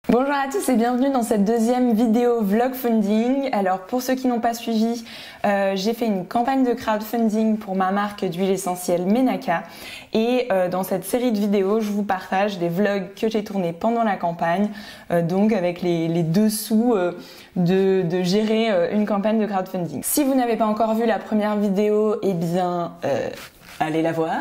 Bonjour à tous et bienvenue dans cette deuxième vidéo vlog funding. Alors pour ceux qui n'ont pas suivi, j'ai fait une campagne de crowdfunding pour ma marque d'huile essentielle Menaka et dans cette série de vidéos je vous partage des vlogs que j'ai tournés pendant la campagne, donc avec les dessous de gérer une campagne de crowdfunding. Si vous n'avez pas encore vu la première vidéo, eh bien allez la voir.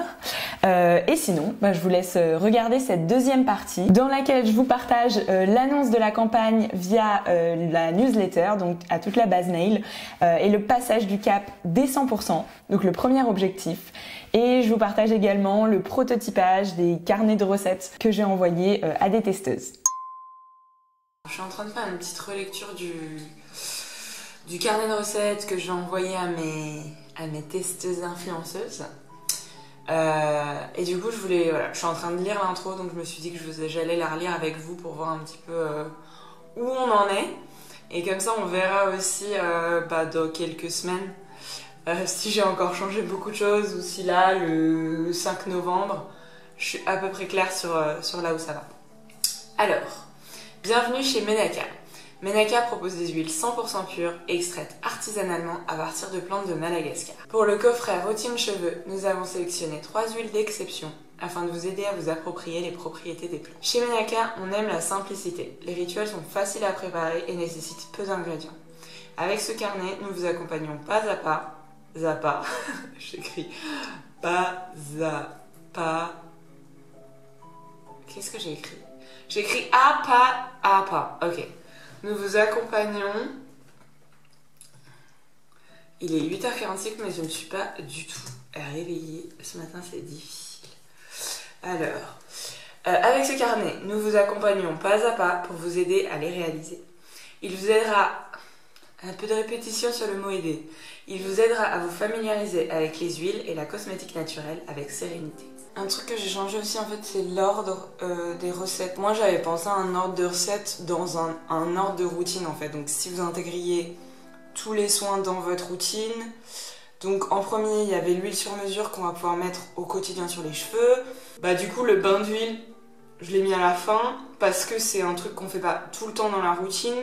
Et sinon, je vous laisse regarder cette deuxième partie dans laquelle je vous partage l'annonce de la campagne via la newsletter, donc à toute la base mail, et le passage du cap des 100%, donc le premier objectif. Et je vous partage également le prototypage des carnets de recettes que j'ai envoyés à des testeuses. Je suis en train de faire une petite relecture du carnet de recettes que je vais envoyer à mes testeuses influenceuses. Et du coup je suis en train de lire l'intro, donc je me suis dit que j'allais la relire avec vous pour voir un petit peu où on en est, et comme ça on verra aussi dans quelques semaines si j'ai encore changé beaucoup de choses, ou si là le 5 novembre je suis à peu près claire sur là où ça va. Alors, bienvenue chez Menaka. Menaka propose des huiles 100% pures, extraites artisanalement à partir de plantes de Madagascar. Pour le coffret routine cheveux, nous avons sélectionné 3 huiles d'exception afin de vous aider à vous approprier les propriétés des plantes. Chez Menaka, on aime la simplicité. Les rituels sont faciles à préparer et nécessitent peu d'ingrédients. Avec ce carnet, nous vous accompagnons pas à pas, j'écris pas à pas. Qu'est-ce que j'ai écrit? J'ai écrit à pas, ok. Nous vous accompagnons. Il est 8h45, mais je ne suis pas du tout réveillée. Ce matin, c'est difficile. Alors, avec ce carnet, nous vous accompagnons pas à pas pour vous aider à les réaliser. Il vous aidera, un peu de répétition sur le mot aider, il vous aidera à vous familiariser avec les huiles et la cosmétique naturelle avec sérénité. Un truc que j'ai changé aussi, en fait, c'est l'ordre des recettes. Moi, j'avais pensé à un ordre de recettes dans un ordre de routine, en fait. Donc, si vous intégriez tous les soins dans votre routine. Donc, en premier, il y avait l'huile sur mesure qu'on va pouvoir mettre au quotidien sur les cheveux. Du coup, le bain d'huile, je l'ai mis à la fin parce que c'est un truc qu'on fait pas tout le temps dans la routine.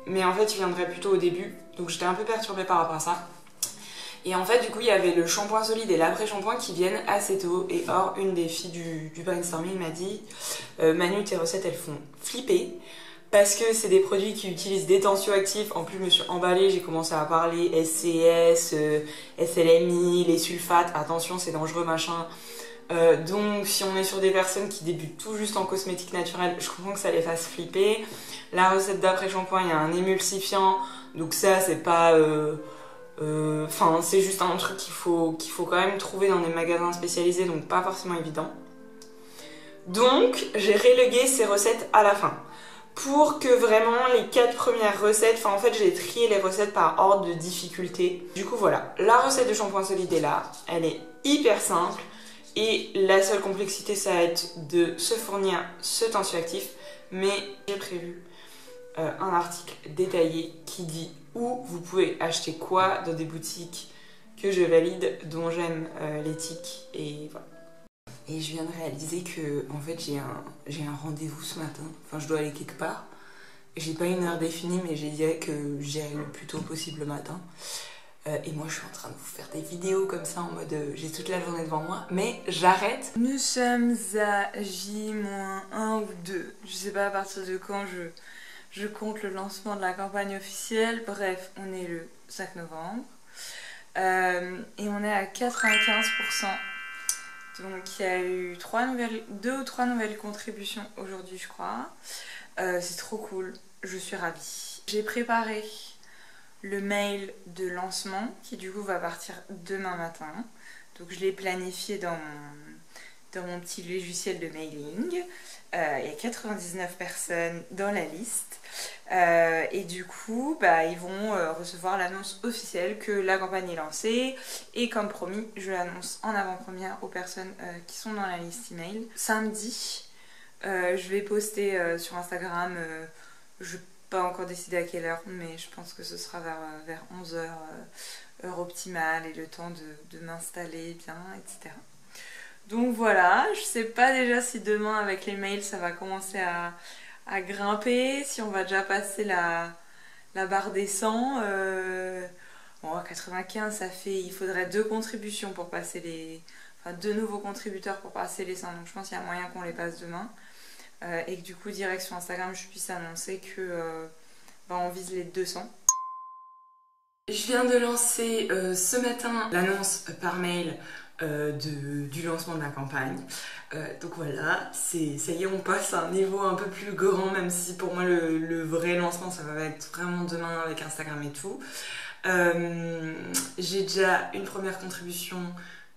Mais en fait, il viendrait plutôt au début. Donc, j'étais un peu perturbée par rapport à ça. Et en fait, du coup, il y avait le shampoing solide et l'après-shampoing qui viennent assez tôt. Et or, une des filles du brainstorming m'a dit Manu, tes recettes, elles font flipper. Parce que c'est des produits qui utilisent des tensioactifs. En plus, je me suis emballée, j'ai commencé à parler SCS, SLMI, les sulfates. Attention, c'est dangereux, machin. Donc, si on est sur des personnes qui débutent tout juste en cosmétique naturelle, je comprends que ça les fasse flipper. La recette d'après-shampoing, il y a un émulsifiant. Donc ça, c'est pas... c'est juste un truc qu'il faut quand même trouver dans des magasins spécialisés, donc pas forcément évident. Donc j'ai relégué ces recettes à la fin pour que vraiment les 4 premières recettes, en fait j'ai trié les recettes par ordre de difficulté. Du coup voilà, la recette de shampoing solide est là, elle est hyper simple et la seule complexité ça va être de se fournir ce tensioactif, mais j'ai prévu un article détaillé qui dit où vous pouvez acheter quoi dans des boutiques que je valide, dont j'aime l'éthique, et voilà. Et je viens de réaliser que en fait j'ai un rendez-vous ce matin, enfin je dois aller quelque part. J'ai pas une heure définie, mais j'ai dit que j'irai le plus tôt possible le matin. Et moi je suis en train de vous faire des vidéos comme ça en mode j'ai toute la journée devant moi, mais j'arrête. Nous sommes à J-1 ou 2, je sais pas à partir de quand je compte le lancement de la campagne officielle. Bref, on est le 5 novembre et on est à 95%. Donc il y a eu 2 ou 3 nouvelles contributions aujourd'hui, je crois. C'est trop cool, je suis ravie. J'ai préparé le mail de lancement qui du coup va partir demain matin. Donc je l'ai planifié dans mon petit logiciel de mailing. Il y a 99 personnes dans la liste et du coup ils vont recevoir l'annonce officielle que la campagne est lancée, et comme promis je l'annonce en avant-première aux personnes qui sont dans la liste email. Samedi je vais poster sur Instagram, je n'ai pas encore décidé à quelle heure, mais je pense que ce sera vers 11h heure optimale et le temps de m'installer bien, etc. Donc voilà, je sais pas déjà si demain avec les mails ça va commencer à à grimper. Si on va déjà passer la barre des 100, bon, 95, ça fait, il faudrait 2 contributions pour passer les... Enfin, 2 nouveaux contributeurs pour passer les 100. Donc je pense qu'il y a moyen qu'on les passe demain. Et que du coup, direct sur Instagram, je puisse annoncer que on vise les 200. Je viens de lancer ce matin l'annonce par mail du lancement de la campagne. Donc voilà, ça y est, on passe à un niveau un peu plus grand, même si pour moi le vrai lancement ça va être vraiment demain avec Instagram et tout. J'ai déjà une première contribution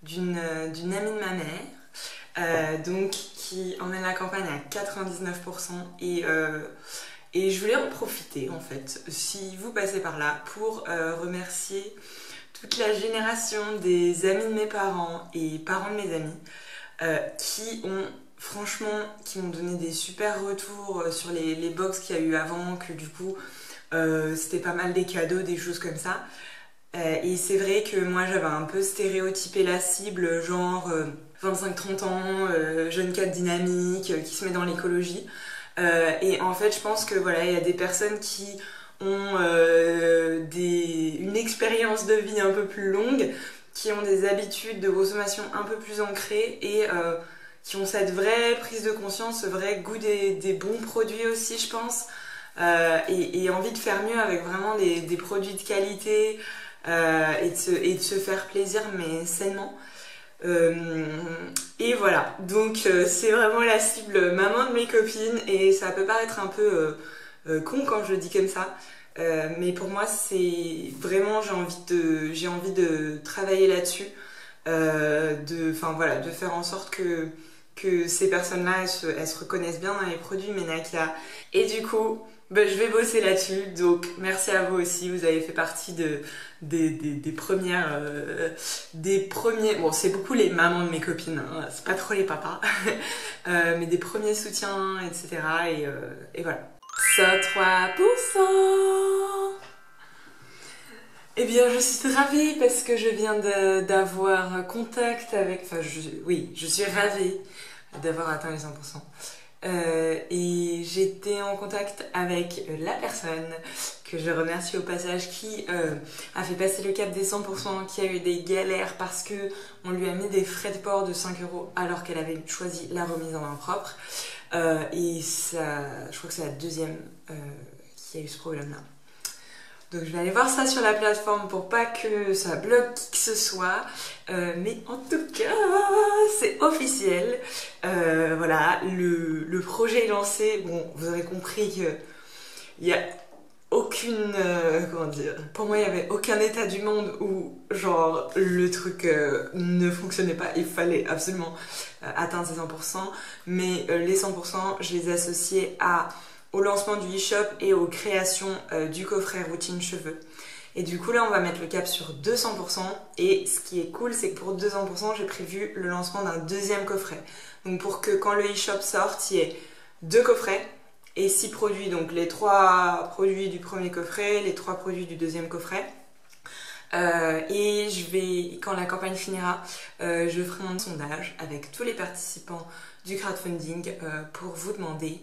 d'une amie de ma mère, donc qui emmène la campagne à 99% et je voulais en profiter en fait, si vous passez par là, pour remercier toute la génération des amis de mes parents et parents de mes amis qui m'ont donné des super retours sur les box qu'il y a eu avant, que du coup c'était pas mal des cadeaux, des choses comme ça. Et c'est vrai que moi j'avais un peu stéréotypé la cible, genre 25-30 ans, jeune cadre dynamique, qui se met dans l'écologie. Et en fait je pense que voilà, il y a des personnes qui ont une expérience de vie un peu plus longue, qui ont des habitudes de consommation un peu plus ancrées et qui ont cette vraie prise de conscience, ce vrai goût des bons produits aussi je pense, et envie de faire mieux avec vraiment des produits de qualité et de se faire plaisir mais sainement. Et voilà, donc c'est vraiment la cible maman de mes copines et ça peut paraître un peu con quand je le dis comme ça, mais pour moi c'est vraiment, j'ai envie de travailler là-dessus, de faire en sorte que ces personnes-là elles se reconnaissent bien dans les produits Menaka. Et du coup je vais bosser là-dessus, donc merci à vous aussi, vous avez fait partie des premières, des premiers, bon c'est beaucoup les mamans de mes copines, hein, c'est pas trop les papas, mais des premiers soutiens, etc. Et voilà. 103%. Eh bien je suis ravie parce que je viens d'avoir contact avec, je suis ravie d'avoir atteint les 100%. Et j'étais en contact avec la personne que je remercie au passage qui a fait passer le cap des 100%, qui a eu des galères parce que on lui a mis des frais de port de 5 € alors qu'elle avait choisi la remise en main propre, et ça, je crois que c'est la deuxième qui a eu ce problème là. Donc je vais aller voir ça sur la plateforme pour pas que ça bloque qui que ce soit. Mais en tout cas, c'est officiel. Voilà, le projet est lancé. Bon, vous aurez compris qu'il y a aucune... comment dire, pour moi, il n'y avait aucun état du monde où, genre, le truc ne fonctionnait pas. Il fallait absolument atteindre ces 100%. Mais les 100%, je les associais au lancement du e-shop et aux créations du coffret routine cheveux. Et du coup là on va mettre le cap sur 200%, et ce qui est cool c'est que pour 200% j'ai prévu le lancement d'un deuxième coffret. Donc pour que quand le e-shop sorte, il y ait 2 coffrets et 6 produits, donc les 3 produits du premier coffret, les 3 produits du deuxième coffret. Et quand la campagne finira, je ferai un sondage avec tous les participants du crowdfunding pour vous demander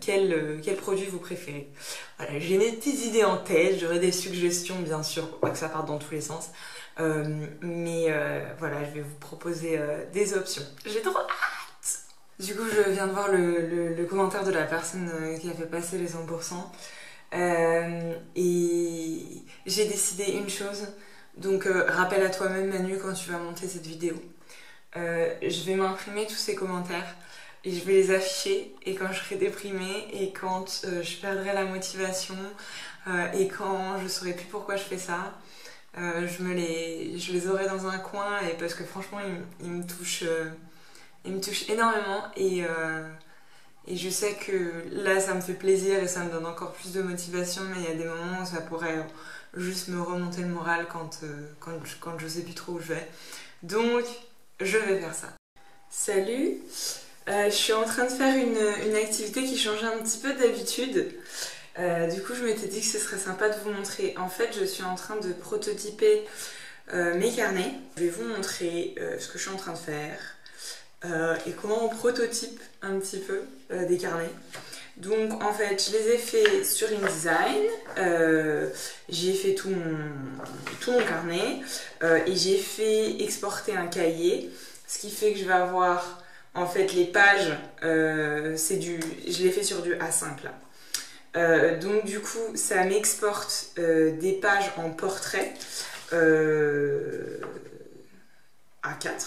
quel produit vous préférez. Voilà, j'ai mes petites idées en tête, j'aurai des suggestions bien sûr pour pas que ça parte dans tous les sens, mais voilà, je vais vous proposer des options. J'ai trop hâte. Du coup je viens de voir le commentaire de la personne qui a fait passer les 100%. Et j'ai décidé une chose, donc rappelle à toi-même Manu quand tu vas monter cette vidéo, je vais m'imprimer tous ces commentaires et je vais les afficher, et quand je serai déprimée et quand je perdrai la motivation et quand je saurai plus pourquoi je fais ça, je les aurai dans un coin, et parce que franchement ils me touchent énormément, et je sais que là ça me fait plaisir et ça me donne encore plus de motivation, mais il y a des moments où ça pourrait juste me remonter le moral quand je sais plus trop où je vais. Donc je vais faire ça. Salut, je suis en train de faire une activité qui change un petit peu d'habitude. Du coup je m'étais dit que ce serait sympa de vous montrer. En fait je suis en train de prototyper mes carnets. Je vais vous montrer ce que je suis en train de faire. et comment on prototype un petit peu des carnets. Donc en fait je les ai fait sur InDesign, j'ai fait tout mon carnet et j'ai fait exporter un cahier, ce qui fait que je vais avoir en fait les pages, je l'ai fait sur du A5 là. Donc du coup ça m'exporte des pages en portrait A4.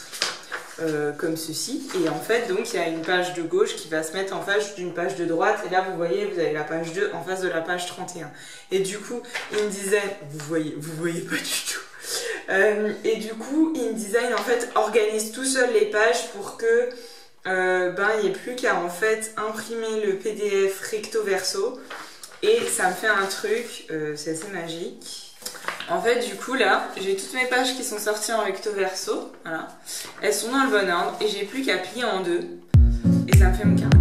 Comme ceci, et en fait donc il y a une page de gauche qui va se mettre en face d'une page de droite, et là vous voyez vous avez la page 2 en face de la page 31, et du coup InDesign, vous voyez pas du tout, et du coup InDesign en fait organise tout seul les pages pour que il n'y ait plus qu'à en fait imprimer le PDF recto verso, et ça me fait un truc, c'est assez magique. En fait, du coup, là, j'ai toutes mes pages qui sont sorties en recto verso. Voilà. Elles sont dans le bon ordre et j'ai plus qu'à plier en deux. Et ça me fait mon carnet.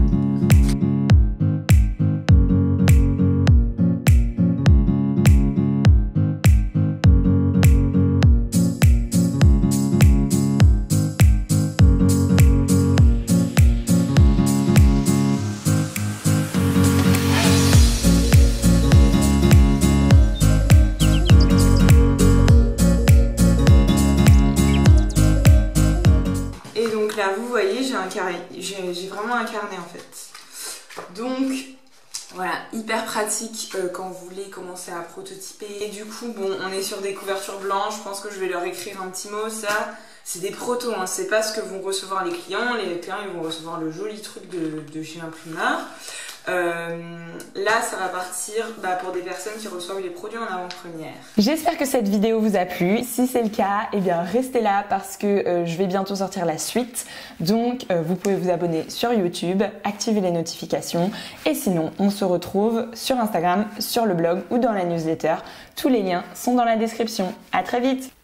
Là, vous voyez, j'ai vraiment un carnet en fait. Donc, voilà, hyper pratique quand vous voulez commencer à prototyper. Et du coup, bon, on est sur des couvertures blanches, je pense que je vais leur écrire un petit mot. Ça, c'est des protos, hein. C'est pas ce que vont recevoir les clients. Les clients, ils vont recevoir le joli truc de chez l'imprimeur. Là, ça va partir pour des personnes qui reçoivent les produits en avant-première. J'espère que cette vidéo vous a plu. Si c'est le cas, eh bien restez là parce que je vais bientôt sortir la suite. Donc, vous pouvez vous abonner sur YouTube, activer les notifications. Et sinon, on se retrouve sur Instagram, sur le blog ou dans la newsletter. Tous les liens sont dans la description. À très vite!